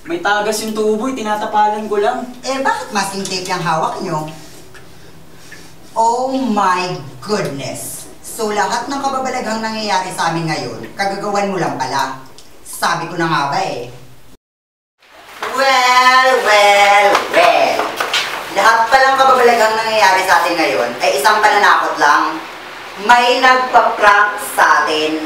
May tagas yung tubo, tinatapalan ko lang. Eh, bakit masking tape yung hawak nyo? Oh my goodness! So, lahat ng kababalaghang nangyayari sa amin ngayon, kagagawan mo lang pala. Sabi ko na nga ba eh. Well. Lahat palang kababalaghang nangyayari sa atin ngayon ay isang pananakot lang. May nagpa-prank sa atin.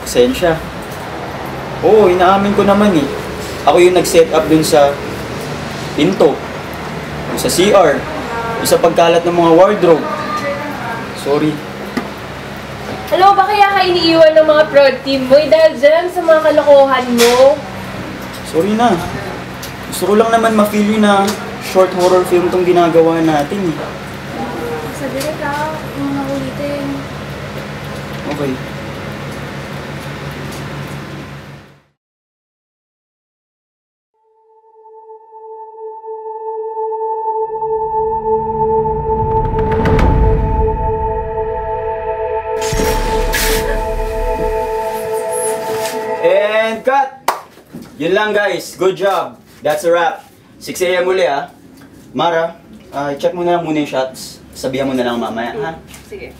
Pasensya. Oo, inaamin ko naman eh. Ako yung nag-set up dun sa pinto, dun sa CR, dun sa pagkalat ng mga wardrobe. Sorry. Ano ba kaya ka iniiwan ng mga prod team mo? Dahil dyan sa mga kalokohan mo? Sorry na. Gusto ko lang naman ma-feel yun na short horror film tong ginagawa natin eh. Sa direct ha, mga ulitin. Okay. And cut! Yun lang guys, good job. That's a wrap. 6 AM uli ah. Mara, check mo na lang muna yung shots. Sabihan mo na lang mamaya ha. Sige.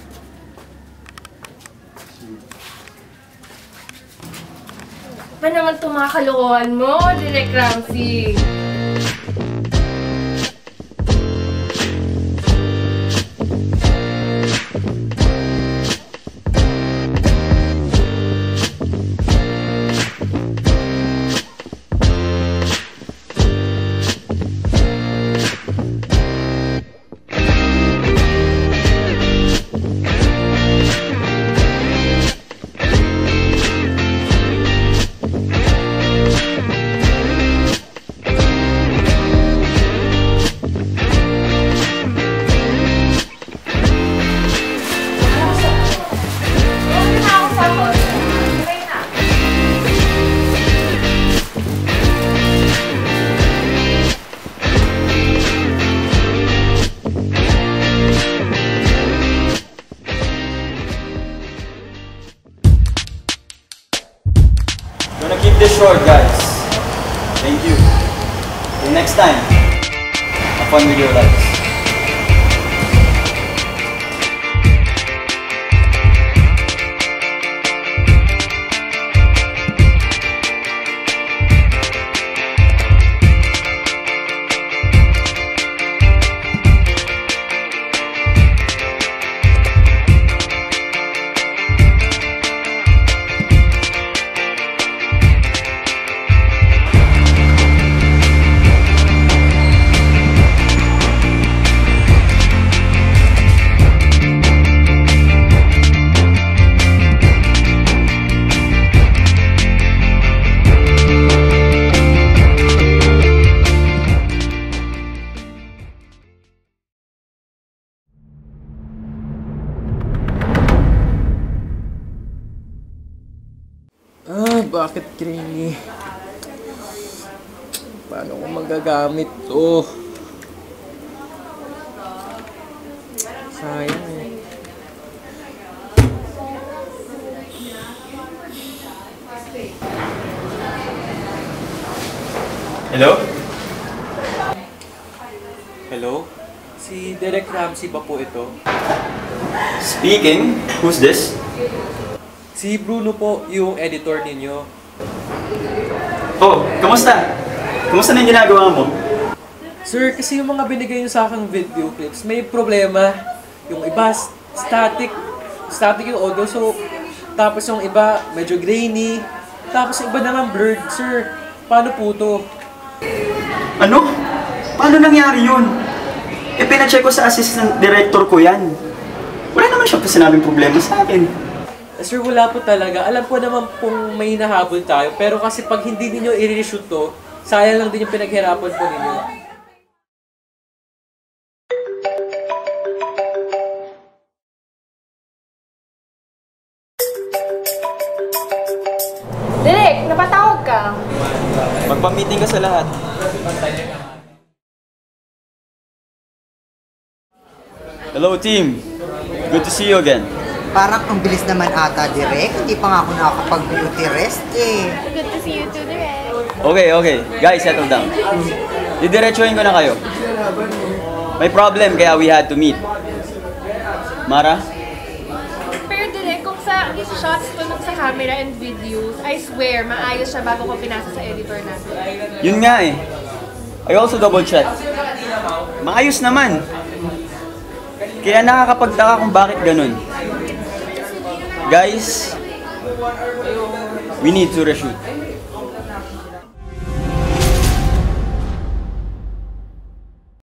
Pa naman itong mga kalokohan mo, Direk Ramsey? Gonna keep this short, guys. Thank you. Till next time. Have fun with your lives. Bakit creamy? Paano ko magagamit to? Sayang eh. Hello? Hello? Si Direk Ramsey ba po ito? Speaking. Who's this? Si Bruno po, yung editor ninyo. Oh, kamusta? Kamusta na yung ginagawa mo? Sir, kasi yung mga binigay nyo sa aking video clips, may problema. Yung iba, static yung audio. So, tapos yung iba, medyo grainy. Tapos yung iba naman blurred. Sir, paano po to? Ano? Paano nangyari yun? Eh, pinacheck ko sa assistant director ko yan. Wala naman siya pa sinabing problema sa akin. Sir, wala po talaga. Alam po naman kung may hinahabol tayo. Pero kasi pag hindi ninyo i-reshoot to, sayang lang din yung pinaghirapan po ninyo. Direk, napatawag ka. Magpa-meeting ka sa lahat. Hello team. Good to see you again. Parang ang bilis naman ata, Direk. Hindi pa nga ako nakakapag-beauty rest eh. Good to see you too, Direk. Okay. Guys, settle down. Didiretsuhin ko na kayo. May problem kaya we had to meet. Mara? Pero Direk, kung sa shots tunog sa camera and videos, I swear, maayos siya bago ko pinasa sa editor natin. Yun nga eh. I also double check. Maayos naman. Kaya nakakapagtaka kung bakit ganun. Guys, we need to reshoot.